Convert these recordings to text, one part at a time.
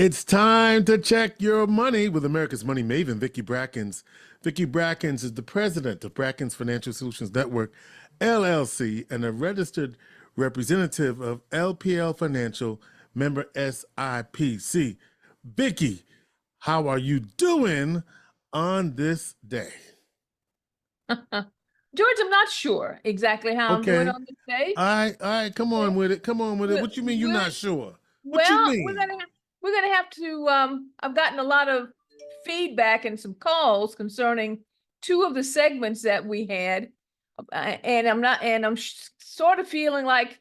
It's time to check your money with America's money maven, Vicki Brackens. Vicki Brackens is the president of Brackens Financial Solutions Network, LLC, and a registered representative of LPL Financial, member SIPC. Vicki, how are you doing on this day? George, I'm not sure exactly how I'm doing Okay. on this day. All right, come on with it. Come on with it. We're, What you mean you're we're not sure? What you well, we're mean? gonna have, we're gonna have to. I've gotten a lot of feedback and some calls concerning two of the segments that we had, and I'm sort of feeling like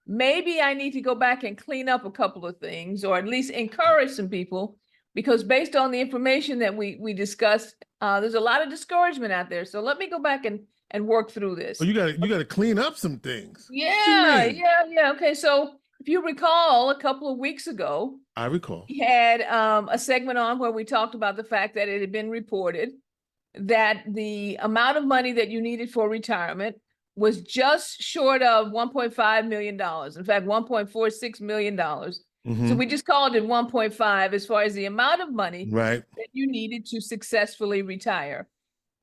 maybe I need to go back and clean up a couple of things, or at least encourage some people, because based on the information that we discussed, there's a lot of discouragement out there. So let me go back and work through Oh, this. you gotta clean up some things. What you Yeah, mean? yeah. Okay, so if you recall, a couple of weeks ago, I recall. we had a segment on where we talked about the fact that it had been reported that the amount of money that you needed for retirement was just short of $1.5 million. In fact, $1.46 million. So we just called it 1.5 as far as the amount of money Right. that you needed to successfully retire.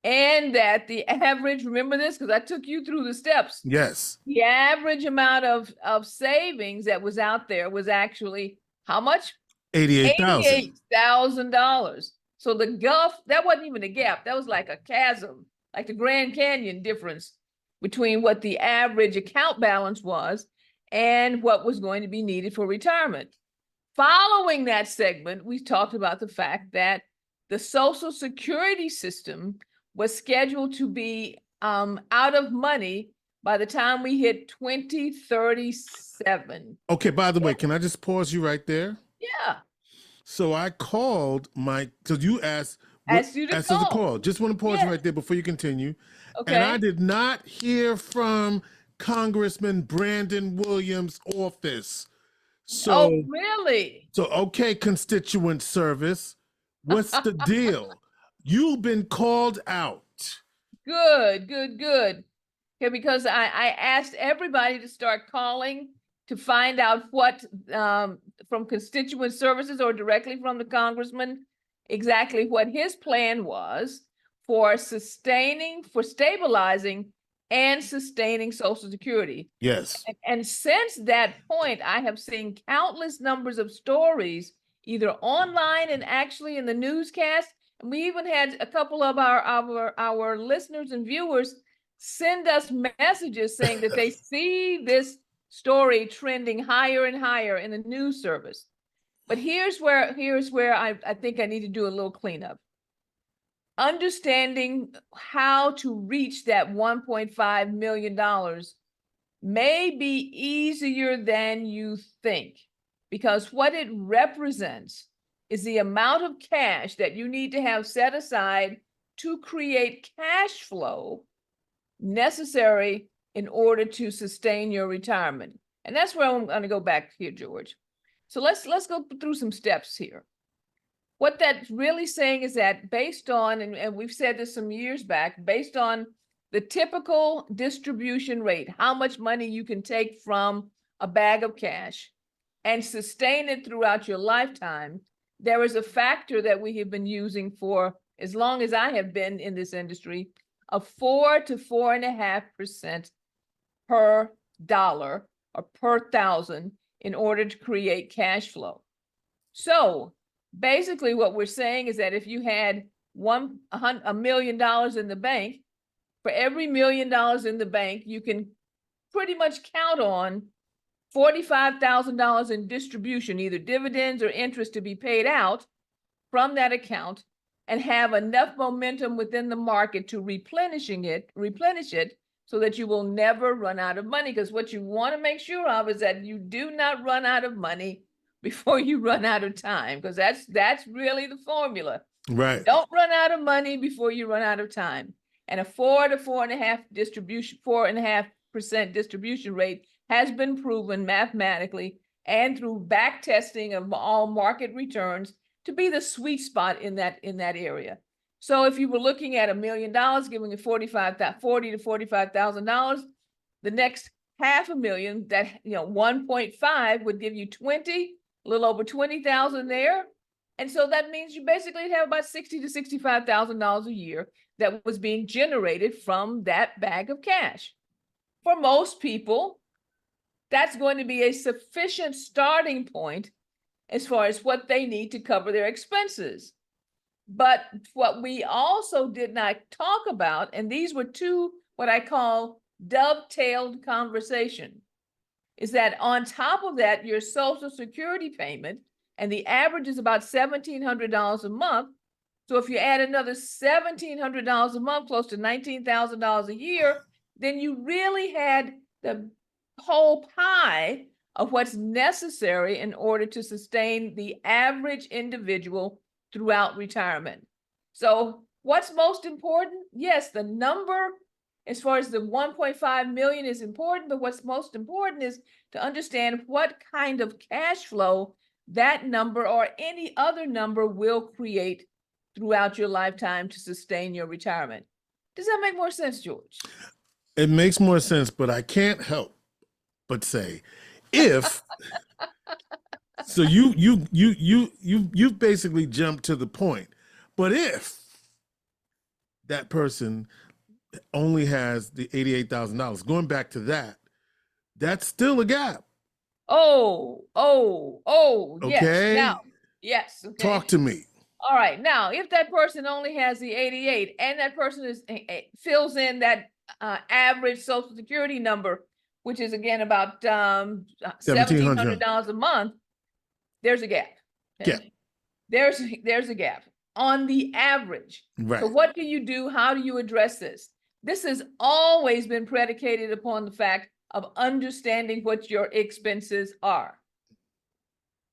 And that the average, remember this, because I took you through the steps. Yes. The average amount of savings that was out there was actually how much? 88,000. $88,000. So the gulf, that wasn't even a gap. That was like a chasm, like the Grand Canyon difference between what the average account balance was and what was going to be needed for retirement. Following that segment, we talked about the fact that the Social Security system was scheduled to be out of money by the time we hit 2037. Okay, by the way, can I just pause you right there? Yeah. So I called because you asked Asked you to asked us to call. call. Just want to pause you Yeah. right there before you continue. And I Okay. did not hear from Congressman Brandon Williams' office. Oh, So, really? okay, constituent service, what's the deal? You've been called out. Good. Okay, because I asked everybody to start calling to find out what from constituent services or directly from the congressman, exactly what his plan was for stabilizing and sustaining Social Security. Yes. And since that point, I have seen countless numbers of stories, either online and actually in the newscast. And we even had a couple of our listeners and viewers send us messages saying that they see this story trending higher and higher in the news service. But here's where I think I need to do a little cleanup. Understanding how to reach that $1.5 million may be easier than you think, because what it represents is the amount of cash that you need to have set aside to create cash flow necessary in order to sustain your retirement. And that's where I'm going to go back here, George. So let's go through some steps here. What that's really saying is that based on, and we've said this some years back, based on the typical distribution rate, how much money you can take from a bag of cash and sustain it throughout your lifetime, there is a factor that we have been using for as long as I have been in this industry of 4 to 4.5% per dollar or per thousand in order to create cash flow. So basically what we're saying is that if you had $1 million in the bank, for every $1 million in the bank, you can pretty much count on $45,000 in distribution, either dividends or interest, to be paid out from that account, and have enough momentum within the market to replenish it so that you will never run out of money. Because what you want to make sure of is that you do not run out of money before you run out of time, because that's really the formula. Right. Don't run out of money before you run out of time. And a 4 to 4.5% distribution rate has been proven mathematically and through back testing of all market returns to be the sweet spot in that area. So if you were looking at $1 million, giving you $40 to $45,000, the next $500,000, that 1.5 would give you a little over 20,000 there. And so that means you basically have about $60,000 to $65,000 a year that was being generated from that bag of cash. For most people, that's going to be a sufficient starting point as far as what they need to cover their expenses. But what we also did not talk about, and these were two what I call dovetailed conversation, is that on top of that, your Social Security payment, and the average is about $1,700 a month. So if you add another $1,700 a month, close to $19,000 a year, then you really had the whole pie of what's necessary in order to sustain the average individual throughout retirement. So what's most important? Yes, the number as far as the 1.5 million is important, but what's most important is to understand what kind of cash flow that number or any other number will create throughout your lifetime to sustain your retirement. Does that make more sense, George? It makes more sense, but I can't help but say, if so, you basically jumped to the point. But if that person only has the $88,000, going back to that, that's still a gap. Yes. Okay. Now, yes. Okay. Talk to me. All right. Now, if that person only has the 88 and that person is fills in that average Social Security number, which is again about $1,700 a month, there's a gap. Okay? Yeah. There's a gap on the average. Right. So what do you do? How do you address this? This has always been predicated upon the fact of understanding what your expenses are.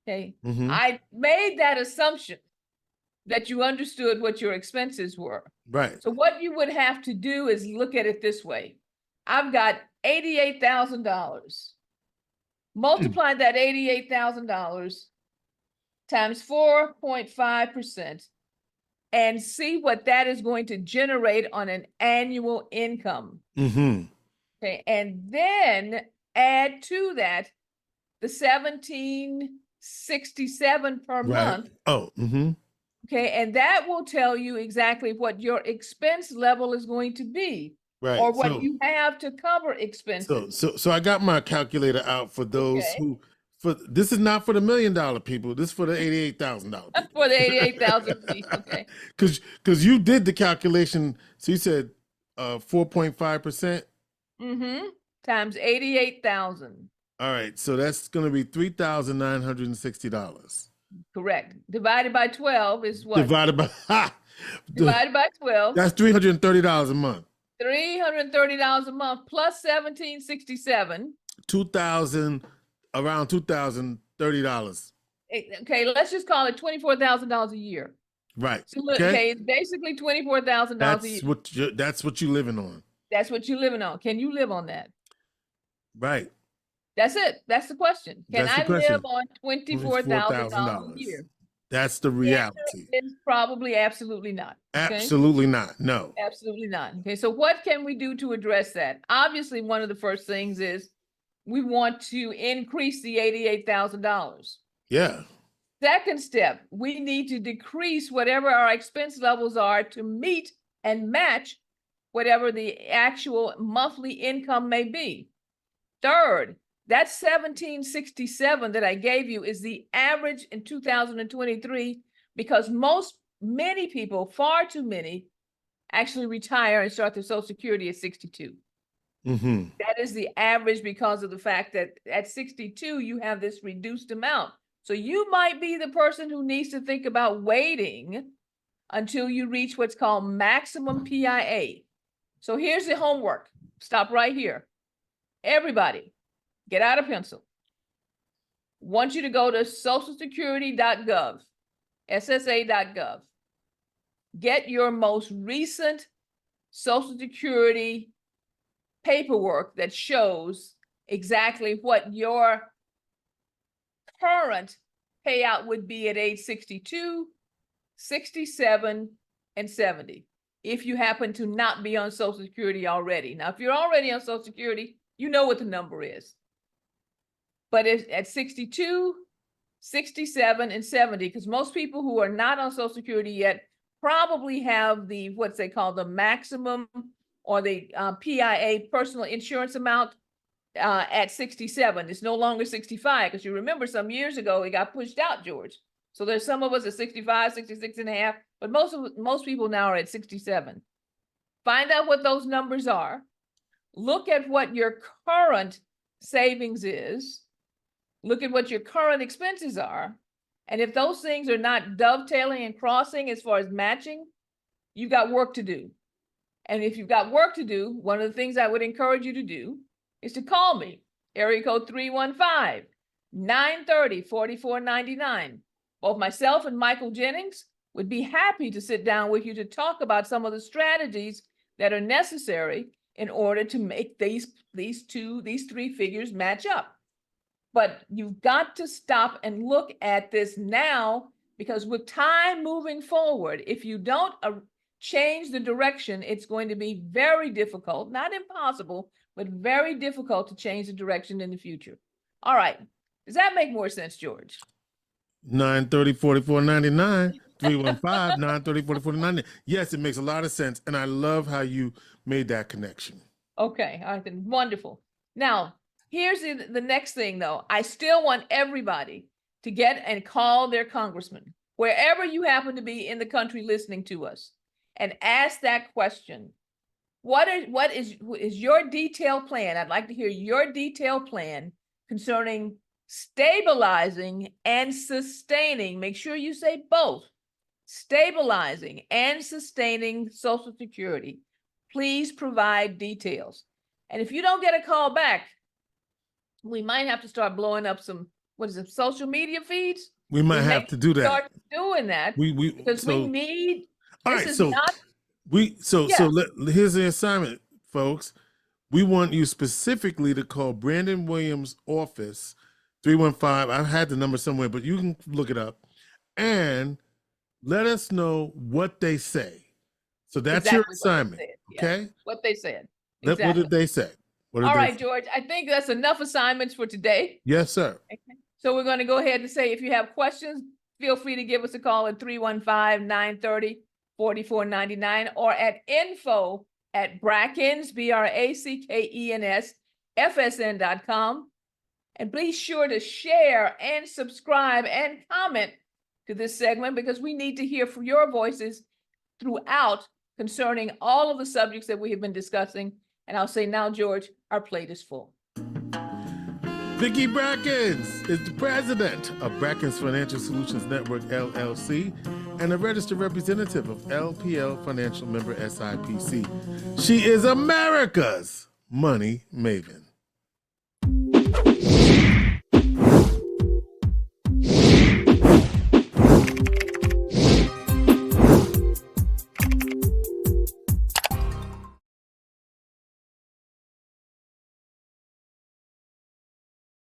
Okay. Mm-hmm. I made that assumption that you understood what your expenses were. Right. So what you would have to do is look at it this way. I've got $88,000. Multiply that $88,000 times 4.5% and see what that is going to generate on an annual income. Mm-hmm. Okay, and then add to that the $1,767 per month. Oh, mm-hmm. Okay, and that will tell you exactly what your expense level is going to be, Right. or what you have to cover expenses. So I got my calculator out for those who. This is not for the $1 million people. This is for the $88,000 people. For the 88,000 people, okay. Because you did the calculation. So you said 4.5%. Mm-hmm. Times 88,000. All right, so that's going to be $3,960. Correct. Divided by 12 is what? Divided by Divided by 12. That's $330 a month. $330 a month plus $1,767. Around $2,030. Okay, let's just call it $24,000 a year. Right. So okay, it's basically $24,000 a year. That's what you're living on. That's what you're living on. Can you live on that? Right. That's it. That's the question. Can I live on $24,000 a year? That's the reality. It's probably absolutely not. Okay? Absolutely not. No. Absolutely not. Okay, so what can we do to address that? Obviously, one of the first things is we want to increase the $88,000. Yeah. Second step, we need to decrease whatever our expense levels are to meet and match whatever the actual monthly income may be. Third, that $1,767 that I gave you is the average in 2023 because many people, far too many, actually retire and start their Social Security at 62. Mm-hmm. That is the average because of the fact that at 62, you have this reduced amount. So you might be the person who needs to think about waiting until you reach what's called maximum PIA. So here's the homework. Stop right here. Everybody, get out a pencil. Want you to go to socialsecurity.gov, SSA.gov. Get your most recent Social Security paperwork that shows exactly what your current payout would be at age 62, 67, and 70. If you happen to not be on Social Security already. Now, if you're already on Social Security, you know what the number is. But at 62, 67 and 70, because most people who are not on Social Security yet probably have the, what they call the maximum or the PIA personal insurance amount at 67. It's no longer 65, because you remember some years ago it got pushed out, George. So there's some of us at 65, 66 and a half, but most people now are at 67. Find out what those numbers are. Look at what your current savings is. Look at what your current expenses are. And if those things are not dovetailing and crossing as far as matching, you've got work to do. And if you've got work to do, one of the things I would encourage you to do is to call me, area code 315-930-4499. Both myself and Michael Jennings would be happy to sit down with you to talk about some of the strategies that are necessary in order to make these three figures match up. But you've got to stop and look at this now, because with time moving forward, if you don't change the direction, it's going to be very difficult, not impossible, but very difficult to change the direction in the future. All right. Does that make more sense, George? 930-4499, 315-930-4499. Yes, it makes a lot of sense. And I love how you made that connection. Okay. All right, then. Wonderful. Now, here's the next thing, though. I still want everybody to get and call their congressman, wherever you happen to be in the country listening to us, and ask that question. What is your detailed plan? I'd like to hear your detailed plan concerning stabilizing and sustaining. Make sure you say both. Stabilizing and sustaining Social Security. Please provide details. And if you don't get a call back, we might have to start blowing up some, social media feeds? We might have to do that. Start doing that. Because we need, all right, so here's the assignment, folks. We want you specifically to call Brandon Williams' office, 315. I had the number somewhere, but you can look it up, and let us know what they say. So that's exactly your assignment, okay? Yes. What they said. Exactly. What did they say? All right, George, I think that's enough assignments for today. Yes, sir. Okay. So we're going to go ahead and say, if you have questions, feel free to give us a call at 315-930-4499 or at info@Brackens, Brackens, FSN.com. And be sure to share and subscribe and comment to this segment, because we need to hear from your voices throughout concerning all of the subjects that we have been discussing. And I'll say now, George, our plate is full. Vicki Brackens is the president of Brackens Financial Solutions Network, LLC, and a registered representative of LPL Financial member SIPC. She is America's money maven.